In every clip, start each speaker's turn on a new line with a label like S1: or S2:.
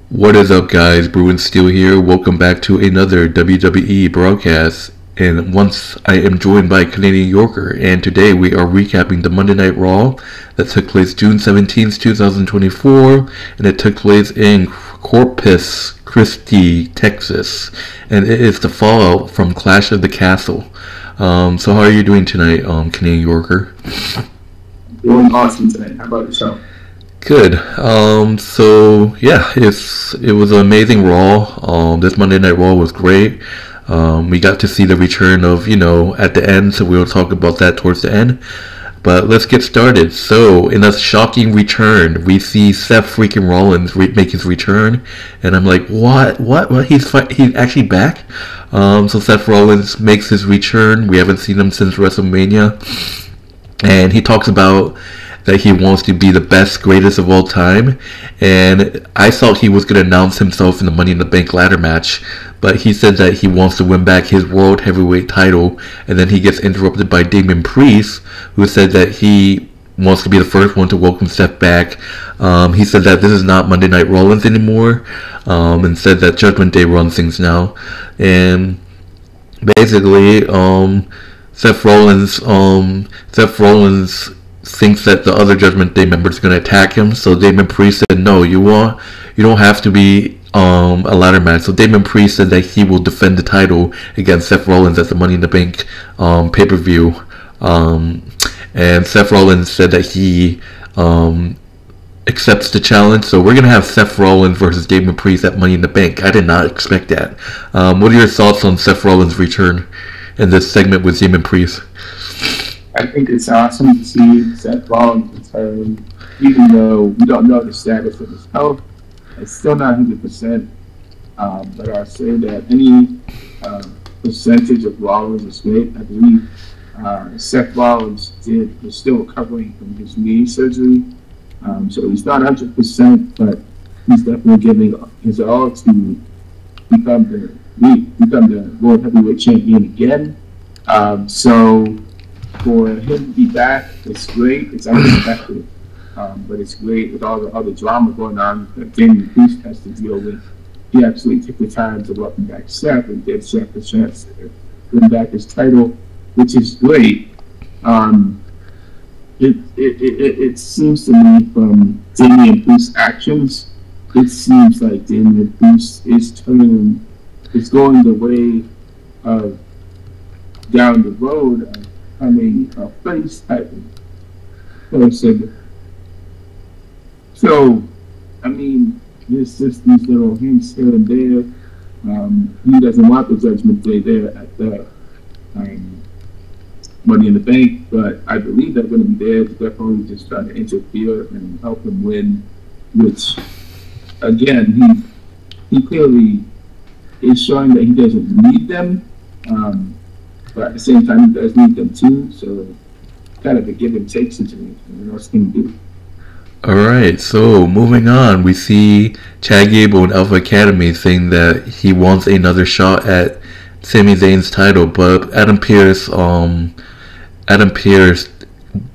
S1: What is up, guys? Bruin Steel here. Welcome back to another WWE broadcast. And once I am joined by Canadian Yorker, and today we are recapping the Monday Night Raw that took place June 17th, 2024, and it took place in Corpus Christi, Texas. And it is the fallout from Clash of the Castle. So how are you doing tonight, Canadian Yorker?
S2: Doing awesome tonight. How about yourself?
S1: Good. So yeah, it was an amazing Raw. This Monday Night Raw was great. We got to see the return of, at the end, so we'll talk about that towards the end. But let's get started. So, in a shocking return, we see Seth freaking Rollins make his return, and I'm like, what? He's actually back? So Seth Rollins makes his return. We haven't seen him since WrestleMania, and he talks about that he wants to be the best, greatest of all time. And I thought he was going to announce himself in the Money in the Bank ladder match, but he said that he wants to win back his World Heavyweight title, and then he gets interrupted by Damian Priest, who said that he wants to be the first one to welcome Seth back. He said that this is not Monday Night Rollins anymore, and said that Judgment Day runs things now. And basically, Seth Rollins thinks that the other Judgment Day members are going to attack him. So Damian Priest said, no, you don't have to be a ladder match. So Damian Priest said that he will defend the title against Seth Rollins at the Money in the Bank pay-per-view. And Seth Rollins said that he accepts the challenge. So we're going to have Seth Rollins versus Damian Priest at Money in the Bank. I did not expect that. What are your thoughts on Seth Rollins' return in this segment with Damian Priest?
S2: I think it's awesome to see Seth Rollins return, even though we don't know the status of his health. It's still not 100%, but I'll say that any percentage of Rollins is great. I believe Seth Rollins was still recovering from his knee surgery, so he's not 100%, but he's definitely giving his all to become the World Heavyweight Champion again. So for him to be back, it's great. It's unexpected, but it's great with all the other drama going on that Damian Priest has to deal with. He actually took the time to welcome back Seth and give Seth a chance to win back his title, which is great. It seems to me from Damian Priest's actions, it seems like Damian Priest is going the way of down the road of becoming a face type of person. So, I mean, there's just these little hints here and there. He doesn't want the Judgment Day there at the Money in the Bank, but I believe they're going to be there to definitely just try to interfere and help him win, which, again, he clearly is showing that he doesn't need them. But at the same time, he does need them too, so kind of a give and take situation. What else can he do?
S1: Alright, so moving on, we see Chad Gable in Alpha Academy saying that he wants another shot at Sami Zayn's title, but Adam Pearce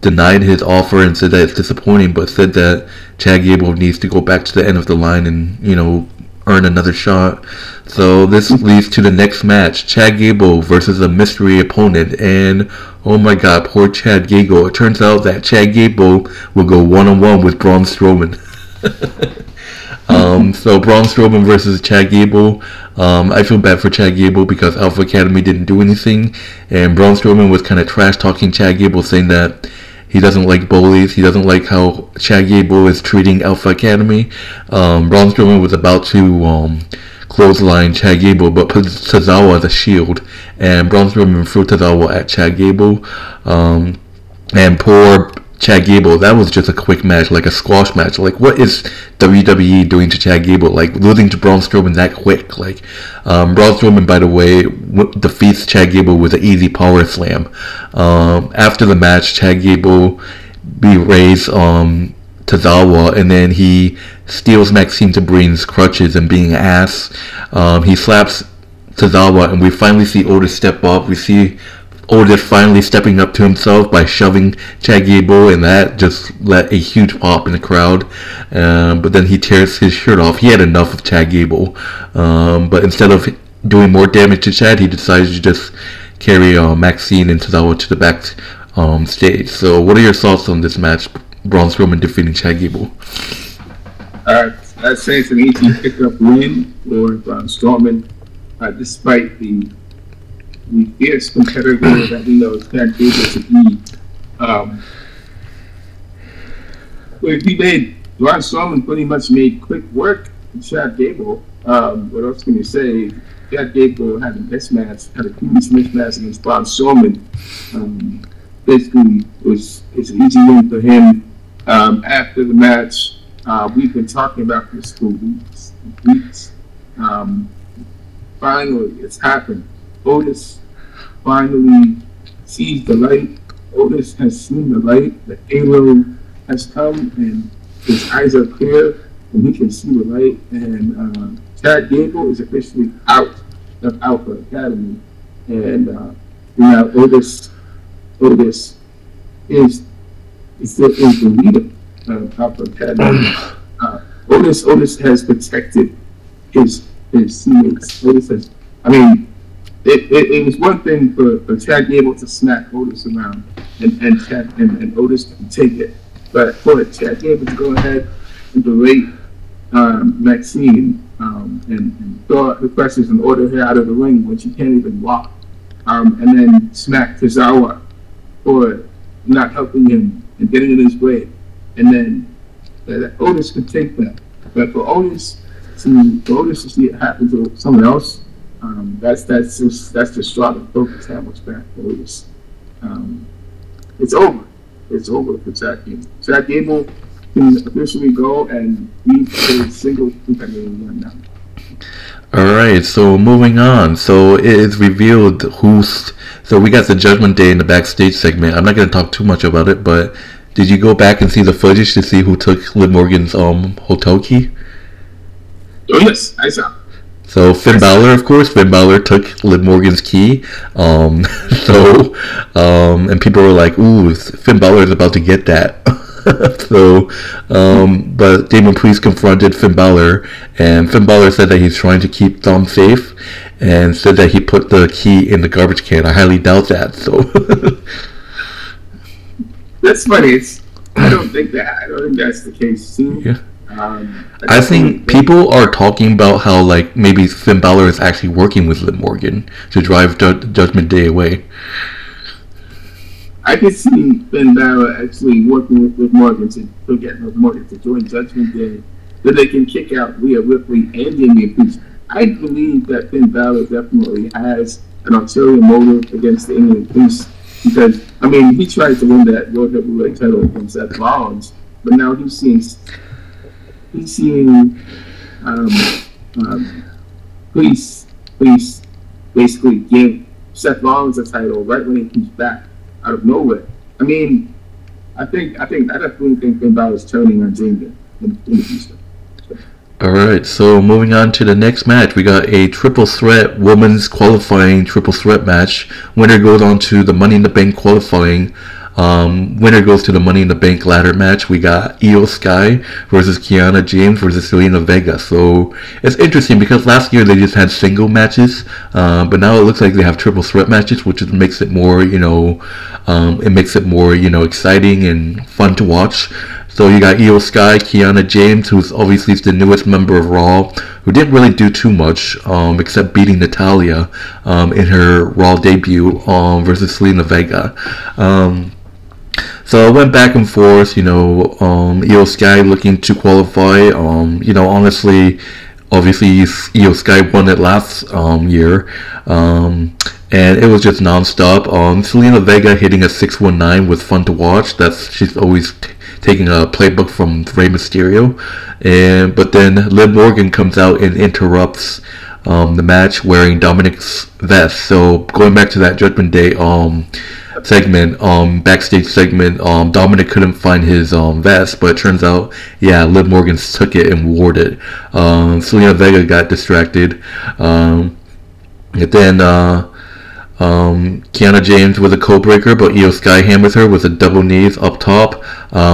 S1: denied his offer and said that it's disappointing, but said that Chad Gable needs to go back to the end of the line and, earn another shot. So this leads to the next match, Chad Gable versus a mystery opponent, and oh my god, poor Chad Gable. It turns out that Chad Gable will go one-on-one with Braun Strowman. So Braun Strowman versus Chad Gable. I feel bad for Chad Gable because Alpha Academy didn't do anything, and Braun Strowman was kind of trash talking Chad Gable, saying that he doesn't like bullies. He doesn't like how Chad Gable is treating Alpha Academy. Braun Strowman was about to clothesline Chad Gable, but put Tozawa as a shield, and Braun Strowman threw Tozawa at Chad Gable. And poor Chad Gable, that was just a quick match, like a squash match. Like, what is WWE doing to Chad Gable? Like, losing to Braun Strowman that quick. Like, Braun Strowman, by the way, defeats Chad Gable with an easy power slam. After the match, Chad Gable berates Tozawa, and then he steals Maxime Sabrine's crutches and being an ass. He slaps Tozawa, and we finally see Otis step up. We see Otis finally stepping up to himself by shoving Chad Gable, and that just let a huge pop in the crowd. But then he tears his shirt off. He had enough of Chad Gable. But instead of doing more damage to Chad, he decided to just carry Maxine into the back stage. So what are your thoughts on this match? Braun Strowman defeating Chad Gable.
S2: I'd say it's an easy pickup win for Braun Strowman, despite the fierce competitor that we know Chad Gable to be. Braun Strowman pretty much made quick work of Chad Gable. What else can you say? Chad Gable had a previous mismatch against Braun Strowman. Basically, it's an easy win for him. After the match, we've been talking about this for weeks. Finally, it's happened. Otis finally sees the light. Otis has seen the light. The halo has come, and his eyes are clear, and he can see the light. And Chad Gable is officially out of Alpha Academy, and now Otis is the leader of Alpha Academy. Otis has protected his teammates. It was one thing for Chad Gable to smack Otis around and Otis to take it, but for Chad Gable to go ahead and berate Maxine and throw the questions and order her out of the ring when she can't even walk, and then smack Tozawa for not helping him and getting in his way, and then Otis could take that. But for Otis to see it happen to someone else, that's the straw that broke the camel's back for Otis. It's over. It's over for Chad Gable. Chad Gable can officially go and be a single competitor right now.
S1: Alright, so moving on. So it is revealed so we got the Judgment Day in the backstage segment. I'm not going to talk too much about it, but did you go back and see the footage to see who took Liv Morgan's hotel key?
S2: Oh yes, I saw.
S1: So Finn Balor, of course, took Liv Morgan's key. And people were like, "Ooh, Finn Balor is about to get that." But Damien Priest confronted Finn Balor, and Finn Balor said that he's trying to keep Dom safe, and said that he put the key in the garbage can. I highly doubt that. So
S2: that's funny. I don't think that's the case too.
S1: Yeah. I think people are talking about how like maybe Finn Balor is actually working with Liv Morgan to drive Judgment Day away.
S2: I could see Finn Balor actually working with Liv Morgan to get Liv Morgan to join Judgment Day, so they can kick out Rhea Ripley and Damian Priest. I believe that Finn Balor definitely has an ulterior motive against the Damian Priest, because he tried to win that World Heavyweight title against Seth Rollins, but now he's seeing Priest basically give Seth Rollins a title right when he comes back out of nowhere. I definitely think Finn Balor's turning on Damien in the future.
S1: Alright, so moving on to the next match, we got a triple threat women's qualifying triple threat match. Winner goes on to the Money in the Bank qualifying. Winner goes to the Money in the Bank ladder match. We got Io Sky versus Kiana James versus Zelina Vega. So it's interesting because last year they just had single matches, but now it looks like they have triple threat matches, which makes it more, exciting and fun to watch. So you got Io Sky, Kiana James, who's obviously the newest member of Raw, who didn't really do too much, except beating Natalya in her Raw debut versus Zelina Vega. So it went back and forth, Io Sky looking to qualify. Honestly, obviously Io Sky won it last year. And it was just non-stop. Zelina Vega hitting a 619 was fun to watch. She's always taking a playbook from Rey Mysterio. But then Liv Morgan comes out and interrupts the match wearing Dominic's vest. So going back to that Judgment Day segment, backstage segment, Dominic couldn't find his vest, but it turns out, Liv Morgan took it and wore it. Zelina Vega got distracted. And then Kiana James with a code breaker, but Io Sky hammers her with a double knees up top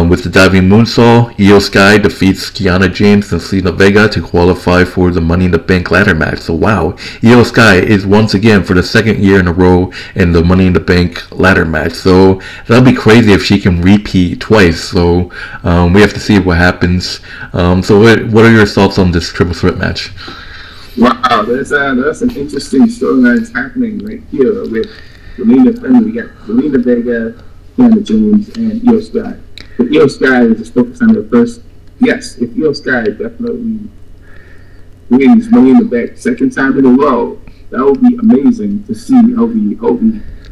S1: with the diving moonsault. Io Sky defeats Kiana James and Zelina Vega to qualify for the Money in the Bank ladder match. So wow, Io Sky is once again for the second year in a row in the Money in the Bank ladder match. So that'll be crazy if she can repeat twice. So we have to see what happens. So what are your thoughts on this triple threat match?
S2: Wow, that's an interesting storyline that's happening right here with Zelina. We got Zelina Vega, Kiana James, and Io Sky. If Io Sky is just focused on her first, yes, if Io Sky definitely wins Money in the Bank second time in a row, that would be amazing to see. That would be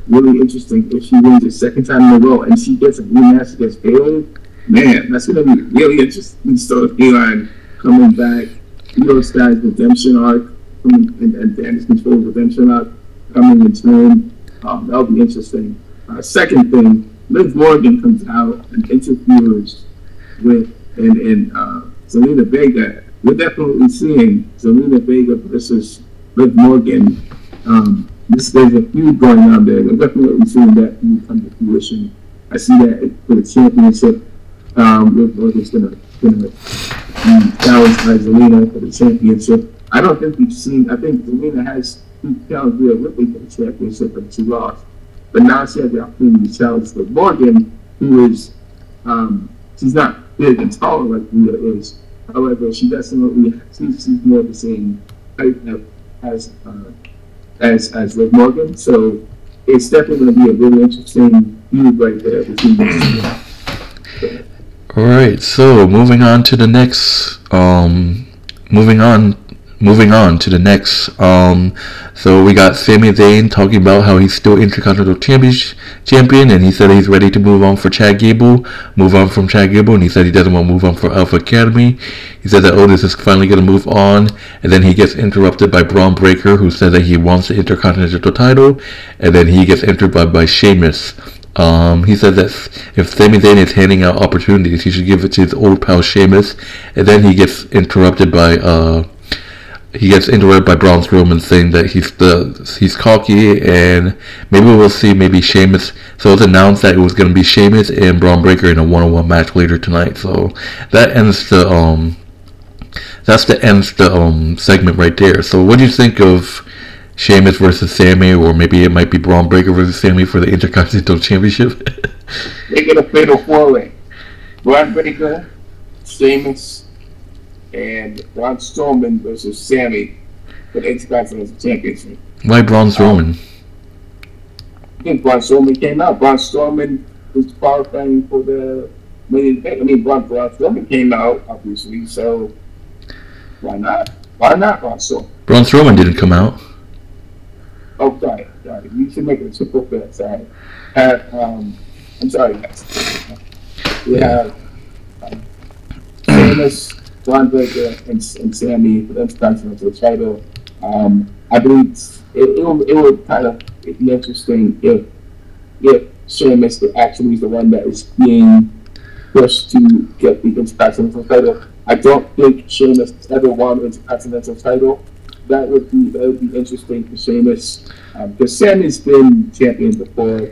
S2: really interesting if she wins a second time in a row and she gets a rematch against Bayley. Man, that's going to be really interesting storyline coming back. Io Sky's redemption arc and Damage Control's redemption arc coming in turn. That'll be interesting. Second thing, Liv Morgan comes out and interferes with Zelina Vega. We're definitely seeing Zelina Vega versus Liv Morgan. There's a feud going on there. We're definitely seeing that feud come to fruition. I see that for the championship. Liv Morgan's gonna challenge by Zelina for the championship. I don't think we've seen. I think Zelina has challenged Rhea Ripley for the championship, and she lost. But now she has the opportunity to challenge Liv Morgan, who is she's not big and tall like Rhea is. However, she definitely she's more of the same height as Liv Morgan. So it's definitely going to be a really interesting feud right there between these two.
S1: Alright, so moving on to the next so we got Sami Zayn talking about how he's still Intercontinental champion, and he said he's ready to move on from Chad Gable, and he said he doesn't want to move on for Alpha Academy. He said that Otis is finally going to move on, and then he gets interrupted by Braun Breaker, who said that he wants the Intercontinental title, and then he gets interrupted by Sheamus. He said that if Sami Zayn is handing out opportunities, he should give it to his old pal Sheamus, and then he gets interrupted by Braun Strowman, saying that he's cocky, and maybe we'll see Sheamus. So it's announced that it was going to be Sheamus and Braun Breaker in a one-on-one match later tonight. So that ends the segment right there. So what do you think of Sheamus versus Sami, or maybe it might be Braun Breaker versus Sami for the Intercontinental Championship?
S2: They get a fatal four-way. Braun Breaker, Sheamus, and Braun Strowman versus Sami for the Intercontinental Championship.
S1: Why Braun Strowman?
S2: I think Braun Strowman came out. Braun Strowman was qualifying for the Money in the Bank. I mean, Braun Strowman came out, obviously, so why not? Why not Braun Strowman?
S1: Braun Strowman didn't come out.
S2: Oh, sorry. You should make it a triple threat. Sorry. I'm sorry, guys. We have Sheamus, Braun Breaker, and Sami for the Intercontinental title. I believe it would kind of be interesting if Sheamus actually is the one that is being pushed to get the Intercontinental title. I don't think Sheamus ever won the Intercontinental title. That would be interesting for Sheamus, because Sami's been champion before.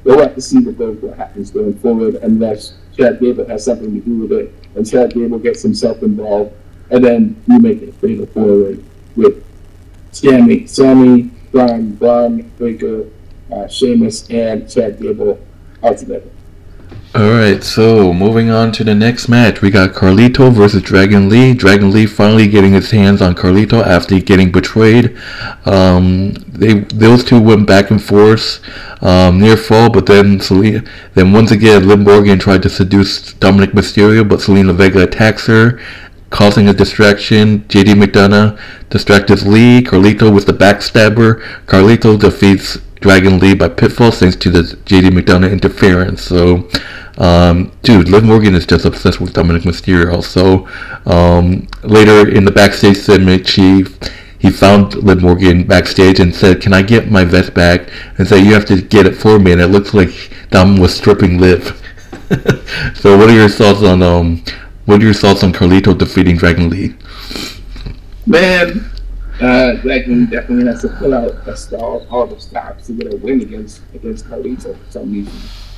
S2: We'll have to see what happens going forward, unless Chad Gable has something to do with it, and Chad Gable gets himself involved, and then you make it a fatal four-way with Sami, Braun Breaker, Sheamus, and Chad Gable all together.
S1: Alright, so moving on to the next match, we got Carlito versus Dragon Lee. Dragon Lee finally getting his hands on Carlito after getting betrayed. Those two went back and forth, near fall, but then once again Liv Morgan tried to seduce Dominic Mysterio, but Zelina Vega attacks her, causing a distraction. JD McDonough distracted Lee. Carlito with the backstabber. Carlito defeats Dragon Lee by pinfall thanks to the JD McDonough interference. So, dude, Liv Morgan is just obsessed with Dominic Mysterio. So, later in the backstage segment, he found Liv Morgan backstage and said, "Can I get my vest back?" And said, "You have to get it for me." And it looks like Dom was stripping Liv. So, what are your thoughts on Carlito defeating Dragon Lee?
S2: Man, Logan definitely has to pull out all the stops to get a win against Carlito for some reason.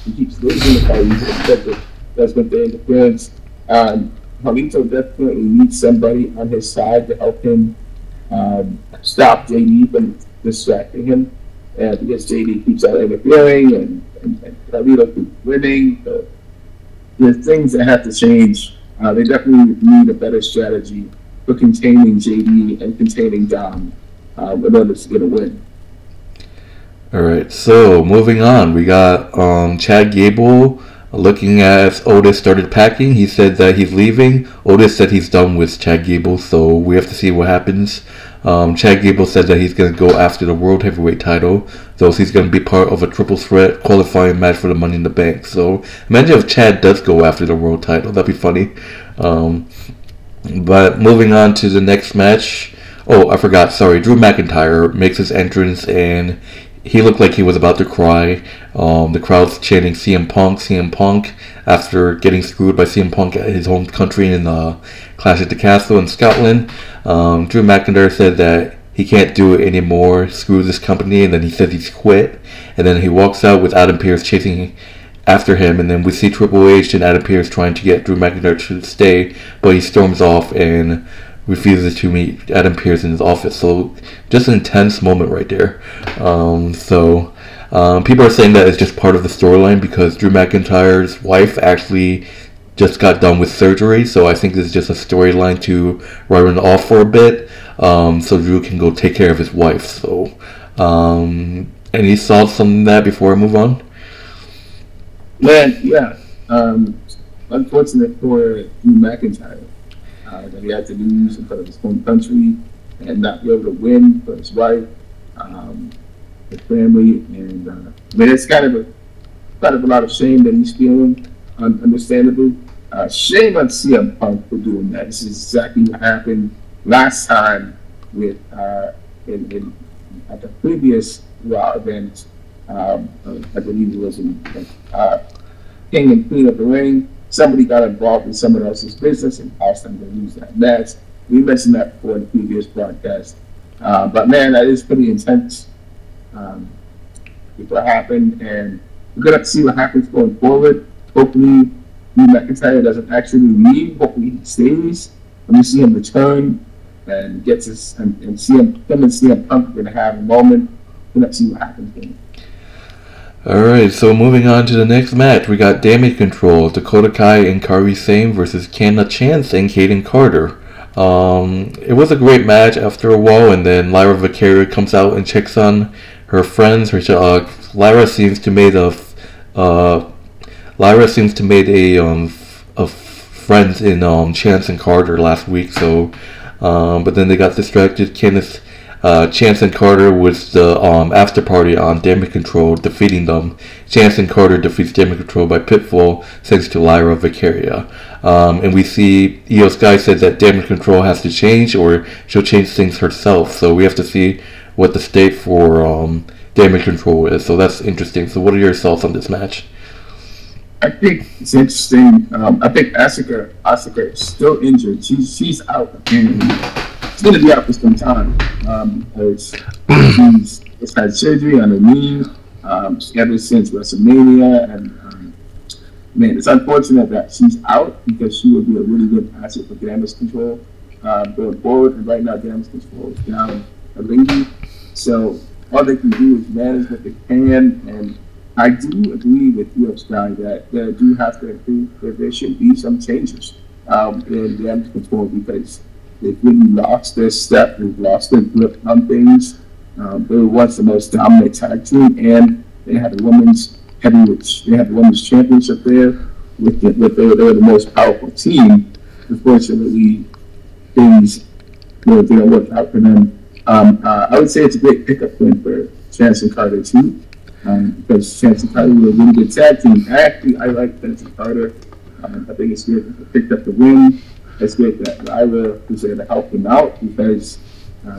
S2: He keeps losing to Carlito because that's what the interference. Carlito definitely needs somebody on his side to help him stop JD from distracting him. Because JD keeps on interfering and Carlito keeps winning. So there's things that have to change. They definitely need a better strategy for containing JD and containing Dom in order to get a win.
S1: Alright, so moving on, we got Chad Gable looking as Otis started packing. He said that he's leaving. Otis said he's done with Chad Gable, so we have to see what happens. Chad Gable said that he's going to go after the World Heavyweight title, so he's going to be part of a triple threat qualifying match for the Money in the Bank. So imagine if Chad does go after the world title, that'd be funny. But moving on to the next match. Oh, I forgot. Sorry. Drew McIntyre makes his entrance and he looked like he was about to cry. The crowd's chanting CM Punk, CM Punk, after getting screwed by CM Punk at his home country in Clash at the Castle in Scotland. Drew McIntyre said that he can't do it anymore, screw this company, and then he says he's quit. And then he walks out with Adam Pearce chasing after him, and then we see Triple H and Adam Pearce trying to get Drew McIntyre to stay, but he storms off and refuses to meet Adam Pearce in his office. So just an intense moment right there. People are saying that it's just part of the storyline because Drew McIntyre's wife actually just got done with surgery, so I think this is just a storyline to run it off for a bit, so Drew can go take care of his wife. So any thoughts on that before I move on?
S2: Man, yeah. Unfortunate for Drew McIntyre that he had to lose in front of his home country and not be able to win for his wife, his family, and I mean it's kind of a lot of shame that he's feeling, understandably. Shame on CM Punk for doing that. This is exactly what happened last time with at the previous Raw event. I believe it was in King and Queen of the Ring. Somebody got involved in someone else's business and caused them to lose that match. We mentioned that before in the previous broadcast. But man, that is pretty intense. What happened, and we're gonna see what happens going forward. Hopefully, Drew McIntyre doesn't actually leave. Hopefully, he stays. When we see him return and gets his and see him and CM Punk are gonna have a moment. We're gonna see what happens then.
S1: Alright, so moving on to the next match, we got Damage Control, Dakota Kai and Kairi Sane versus Kiana Chance and Kayden Carter. It was a great match after a while, and then Lyra Valkyria comes out and checks on her friends. Lyra seems to made a friends in Chance and Carter last week. So, but then they got distracted. Chance and Carter was the after party on Damage Control, defeating them. Chance and Carter defeats Damage Control by pinfall thanks to Lyra Valkyria. And we see Io Sky said that Damage Control has to change, or she'll change things herself. So we have to see what the state for Damage Control is. So that's interesting. So what are your thoughts on this match?
S2: I think it's interesting. I think Asuka is still injured. She's out, and she's going to be out for some time because she's had surgery on her knee ever since WrestleMania, and man, it's unfortunate that she's out because she would be a really good asset for Damage Control going forward. And right now, Damage Control is down a lady, so all they can do is manage what they can. And I do agree with Io Sky that they do have to improve. That there should be some changes in Damage Control because they've really lost their step. They've lost their grip on things. They were once the most dominant tag team, and they had a women's heavyweight. They had the women's championship there. They were the most powerful team. Unfortunately, things didn't work out for them. I would say it's a great pickup point for Chance and Carter too, because Chance and Carter were a really good tag team. I like Chance and Carter. I think it's good that they picked up the win. It's good that Lyra was there to help them out because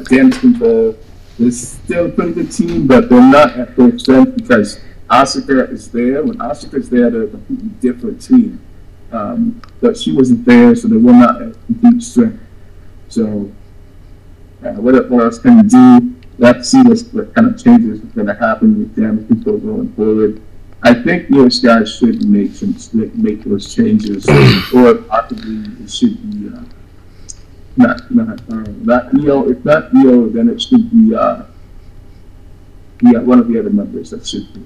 S2: Damage Control is still a pretty good team, but they're not at full strength because Asuka is there. When Asuka is there, they're a completely different team. But she wasn't there, so they were not at complete strength. So what else can we do? We have to see what kind of changes are going to happen with damage control going forward. I think those guys should make those changes, or possibly it should be not EO. If not EO, then it should be one of the other members that should be.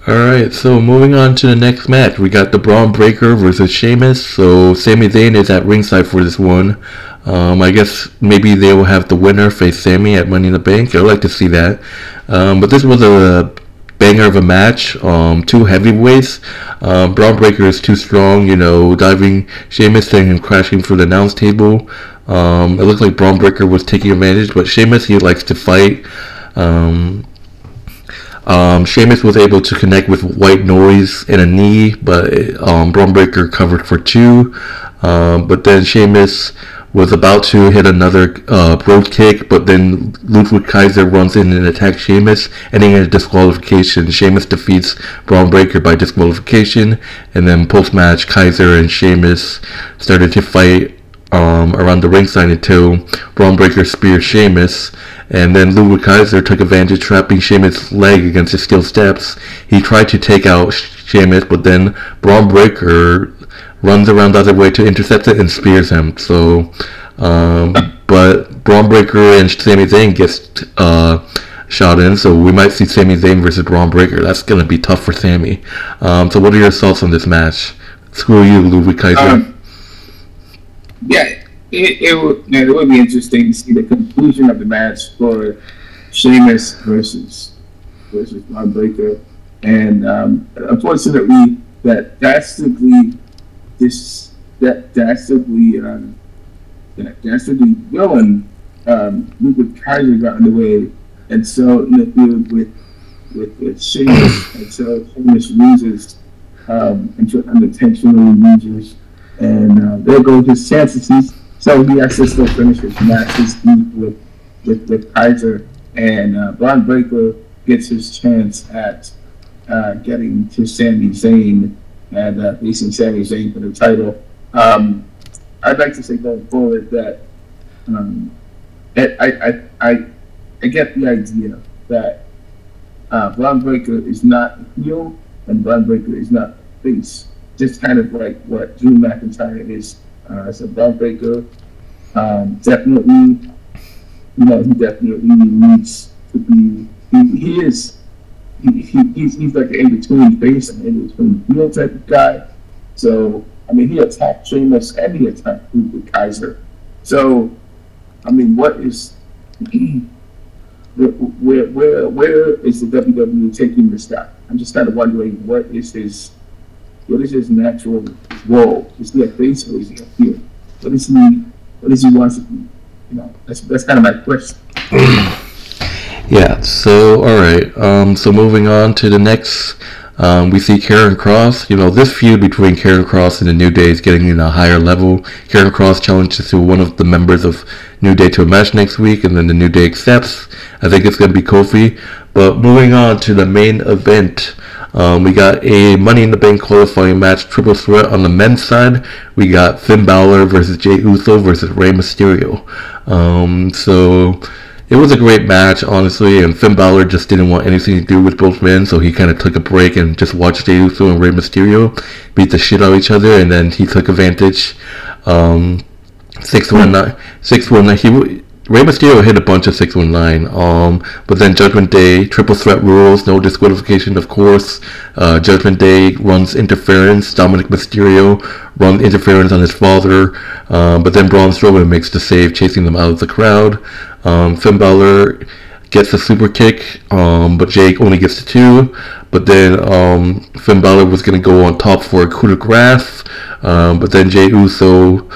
S1: Alright, so moving on to the next match, we got the Braun Breaker versus Sheamus. So Sami Zayn is at ringside for this one. I guess maybe they will have the winner face Sami at Money in the Bank. I'd like to see that. But this was a banger of a match. Two heavyweights. Braun Breaker is too strong, diving Sheamus and crashing through the announce table. It looked like Braun Breaker was taking advantage, but Sheamus, he likes to fight. Sheamus was able to connect with White Noise and a knee, but Braun Breaker covered for two. But then Sheamus was about to hit another Rhodes kick, but then Ludwig Kaiser runs in and attacks Sheamus, ending in a disqualification. Sheamus defeats Braun Breaker by disqualification, and then post-match, Kaiser and Sheamus started to fight around the ringside until Braun Breaker speared Sheamus, and then Ludwig Kaiser took advantage, trapping Sheamus' leg against the steel steps. He tried to take out Sheamus, but then Braun Breaker runs around the other way to intercept it and spears him. So, but Braun Breaker and Sami Zayn gets shot in, so we might see Sami Zayn versus Braun Breaker. That's gonna be tough for Sami. So, what are your thoughts on this match? Screw you, Ludwig Kaiser.
S2: It would be interesting to see the conclusion of the match for Sheamus versus Braun Breaker, and unfortunately, that dastardly villain Ludwig Kaiser got in the way, and so interfered with Sheamus, and so Sheamus loses, unintentionally loses, and there goes his chances. So he has to still finish his match with Kaiser, and Braun Breaker gets his chance at getting to Sami Zayn and facing Sami Zayn for the title. I'd like to say going forward that I get the idea that Braun Breaker is not a heel and Braun Breaker is not a face. Just kind of like what Drew McIntyre is. So Braun Breaker definitely, he definitely needs to be. He's like an in-between face and in-between heel type of guy. So he attacked Sheamus and he attacked Ludwig Kaiser. So what is where is the WWE taking this guy? I'm just kind of wondering what is his natural role? Is he a face or is he a heel? What does he want to be? That's kind of my question.
S1: Yeah, so alright, so moving on to the next, we see Karrion Kross. This feud between Karrion Kross and the New Day is getting in a higher level. Karrion Kross challenges to one of the members of New Day to a match next week, and then the New Day accepts. I think it's going to be Kofi. But moving on to the main event, we got a Money in the Bank qualifying match, triple threat on the men's side. We got Finn Balor versus Jey Uso versus Rey Mysterio. So it was a great match, honestly, and Finn Balor just didn't want anything to do with both men, so he kind of took a break and just watched Jey Uso and Rey Mysterio beat the shit out of each other, and then he took advantage. 619. Rey Mysterio hit a bunch of 619, but then Judgment Day, triple threat rules, no disqualification, of course. Judgment Day runs interference. Dominic Mysterio runs interference on his father, but then Braun Strowman makes the save, chasing them out of the crowd. Finn Balor gets a super kick, but Jake only gets the 2. But then Finn Balor was going to go on top for a coup de grace, but then Jey Uso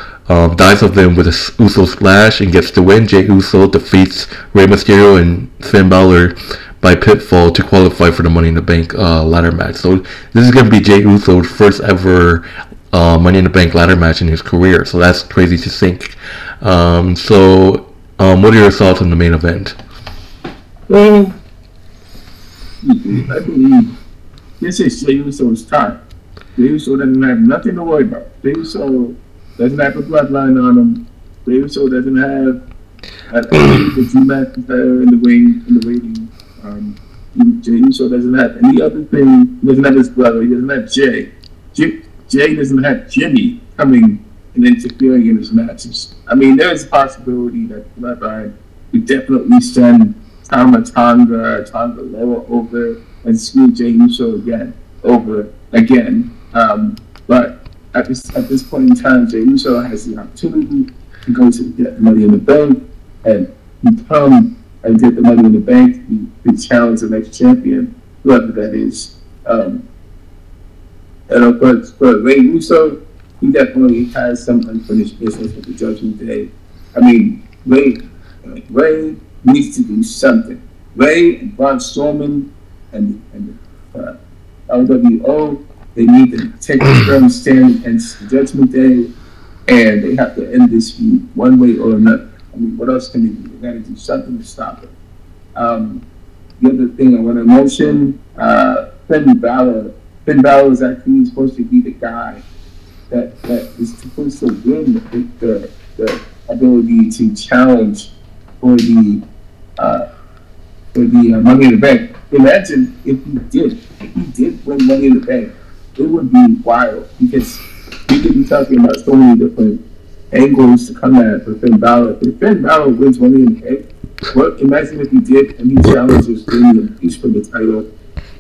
S1: dives of them with a Uso splash and gets the win. Jey Uso defeats Rey Mysterio and Finn Balor by pinfall to qualify for the Money in the Bank ladder match. So this is going to be Jey Uso's first ever Money in the Bank ladder match in his career. So that's crazy to think. What are your thoughts on the main event?
S2: Well, I believe this is Jey Uso's time. Jey Uso doesn't have nothing to worry about. Jey Uso doesn't have a bloodline on him. Jey Uso doesn't have I think the Drew McIntyre in the ring, in the waiting. Jay Uso doesn't have any other thing. He doesn't have his brother. He doesn't have Jay. Jay doesn't have Jimmy coming and interfering in his matches. I mean, there's a possibility that Bloodline would definitely send Tonga Lower over and screw Jay Uso over again. But at this point in time, Jay Uso has the opportunity to go to get Money in the Bank and become and get the Money in the Bank to challenge the next champion, whoever that is. But Ray Uso, he definitely has some unfinished business with the Judgment Day. I mean, Ray needs to do something. Ray and Braun Strowman and LWO, they need to take a firm stand against the Judgment Day, and they have to end this feud one way or another. I mean, what else can they do? They got to do something to stop it. The other thing I want to mention, Finn Balor. Finn Balor is actually supposed to be the guy that is supposed to win the ability to challenge for the Money in the Bank. Imagine if he did win Money in the Bank, it would be wild because we could be talking about so many different angles to come at for Finn Balor. If Finn Balor wins Money in the Bank, imagine if he did and he challenges Damian Priest for the title.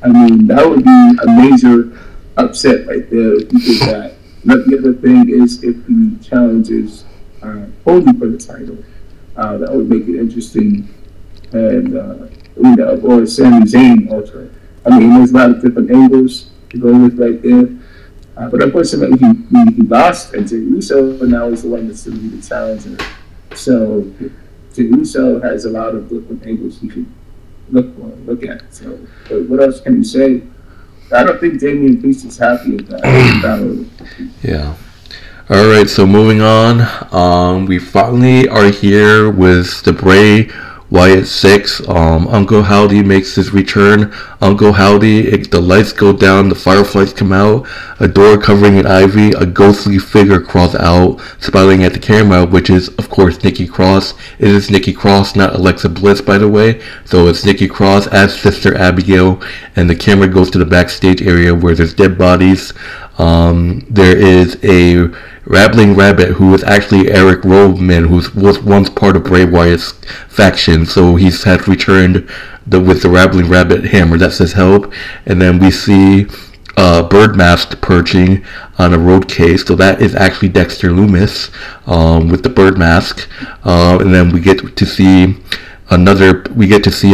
S2: I mean, that would be a major upset right there if he did that. But the other thing is if he challenges Cody for the title, that would make it interesting. And or Sami Zayn also. I mean, there's a lot of different angles to go with right there. But unfortunately, he lost, and Jey Uso now is the one that's going to be the challenger. So Jey Uso has a lot of different angles he could look at. So, but what else can you say? I don't think Damian Priest is happy with that.
S1: Yeah. All right. So moving on, we finally are here with the Bray Wyatt 6. Uncle Howdy makes his return. Uncle Howdy, the lights go down, the fireflies come out, a door covering an ivy, a ghostly figure crawls out, smiling at the camera, which is, of course, Nikki Cross. It is Nikki Cross, not Alexa Bliss, by the way. So it's Nikki Cross as Sister Abigail, and the camera goes to the backstage area where there's dead bodies. There is a Rabbling Rabbit who is actually Eric Roman, who was once part of Bray Wyatt's faction, so he's had returned with the Rabbling Rabbit hammer that says help. And then we see Bird Mask perching on a road case, so that is actually Dexter Lumis with the Bird Mask. And then we get to see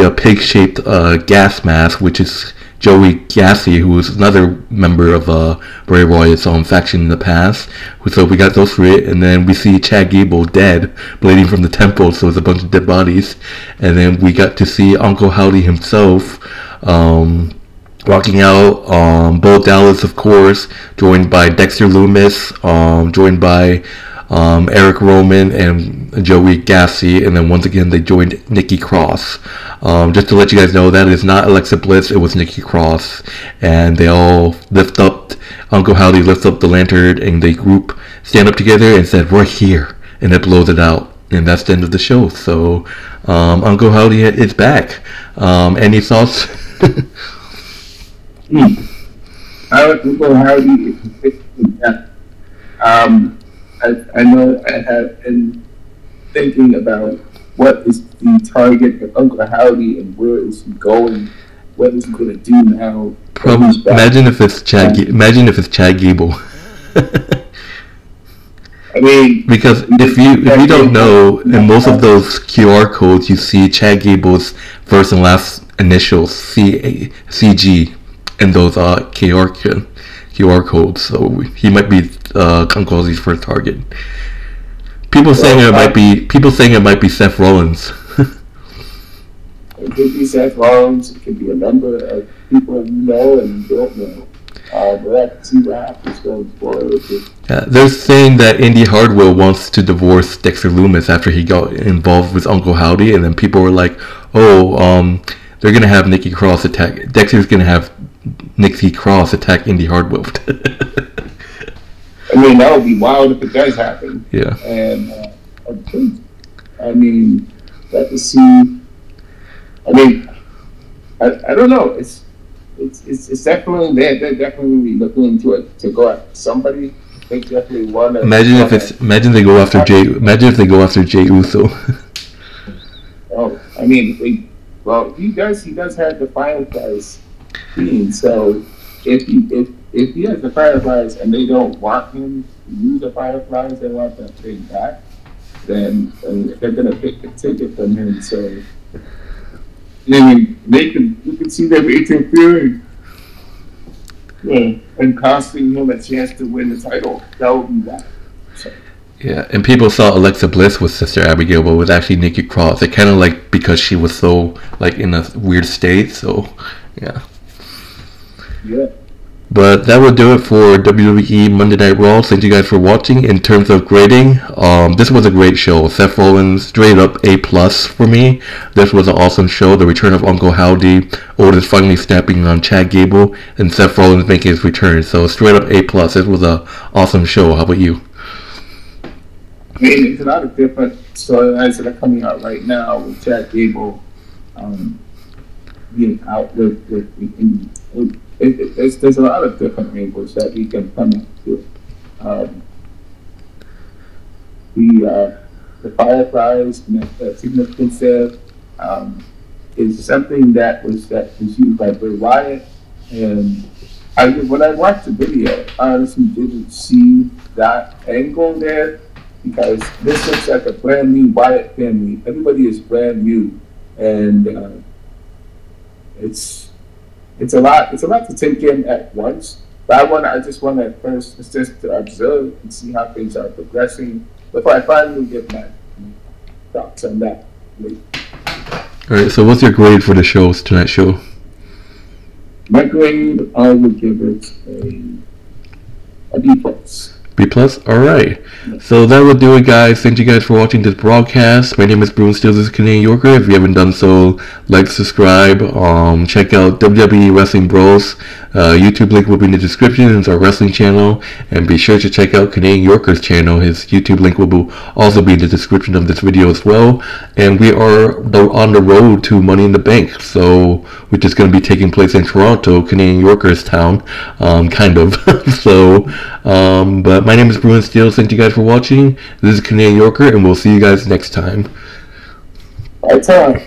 S1: a pig-shaped gas mask, which is Joey Gacy, who was another member of Bray Wyatt's faction in the past. So we got those three, and then we see Chad Gable dead, bleeding from the temple, so it's a bunch of dead bodies. And then we got to see Uncle Howdy himself walking out. Bo Dallas, of course, joined by Dexter Lumis, joined by Eric Roman and Joey Gacy, and then once again they joined Nikki Cross. Just to let you guys know, that is not Alexa Bliss, it was Nikki Cross. And they all Uncle Howdy lifts up the lantern, and they stand up together and said, "We're here," and it blows it out. And that's the end of the show. So Uncle Howdy is back. Any thoughts?
S2: Uncle Howdy is back. I know I have been thinking about what is the target of Uncle Howdy and where is he going? What is he going to do now?
S1: Imagine if it's Chad Gable.
S2: I mean,
S1: because if you don't know, in most of those QR codes, you see Chad Gable's first and last initials, CG, and those QR codes. So he might be Uncle Howdy's first target. People saying it might be Seth Rollins.
S2: It could be Seth Rollins. It could be a number of people you know and you don't know. We'll have to see what happens going forward.
S1: Yeah, they're saying that Indy Hardwell wants to divorce Dexter Lumis after he got involved with Uncle Howdy, and then people were like, they're gonna have Nikki Cross attack. Dexter's gonna have Nikki Cross attack Indy Hardwell.
S2: I mean, that would be wild if it does happen.
S1: Yeah.
S2: And I mean, Got to see. I mean, I don't know. It's definitely they're definitely looking into it to go at somebody. They definitely want to.
S1: Imagine they go after Jay. Imagine if they go after Jay Uso.
S2: Oh, I mean, he does have the Fireflies team. So if he has the Fireflies and they don't want him to use the Fireflies, they want that thing back, then they're gonna pick the ticket from him. So you can see them interfering, and costing him a chance to win the title. That would be that. So.
S1: Yeah, and people saw Alexa Bliss with Sister Abigail, but with actually Nikki Cross. It kind of like because she was so like in a weird state. So yeah.
S2: Yeah.
S1: But that will do it for WWE Monday Night Raw. Thank you guys for watching. In terms of grading, this was a great show. Seth Rollins, straight up A+ for me. This was an awesome show. The return of Uncle Howdy, Otis finally snapping on Chad Gable, and Seth Rollins making his return. So straight up A+. This was an awesome show. How about you?
S2: I mean, there's a lot of different storylines that are coming out right now with Chad Gable being out there's a lot of different angles that we can come up to. The Fireflies and that significance there is something that was used by Bray Wyatt, and when I watched the video, I honestly didn't see that angle there, because this looks like a brand new Wyatt family. Everybody is brand new, and it's a lot to take in at once. But I just want to first just to observe and see how things are progressing before I finally get my thoughts on that.
S1: Alright, so what's your grade for the shows, tonight's show?
S2: My grade, I would give it a B+.
S1: B+? Alright. So that will do it, guys. Thank you guys for watching this broadcast. My name is Bruin Steele. This is Canadian Yorker. If you haven't done so, like, subscribe, check out WWE Wrestling Bros. YouTube link will be in the description. It's our wrestling channel. And be sure to check out Canadian Yorker's channel. His YouTube link will also be in the description of this video as well. And we are on the road to Money in the Bank. So, which is going to be taking place in Toronto, Canadian Yorker's town. Kind of. So, but my name is Bruin Steele. Thank you guys for watching. This is Canadian Yorker, and we'll see you guys next time.
S2: Bye, time.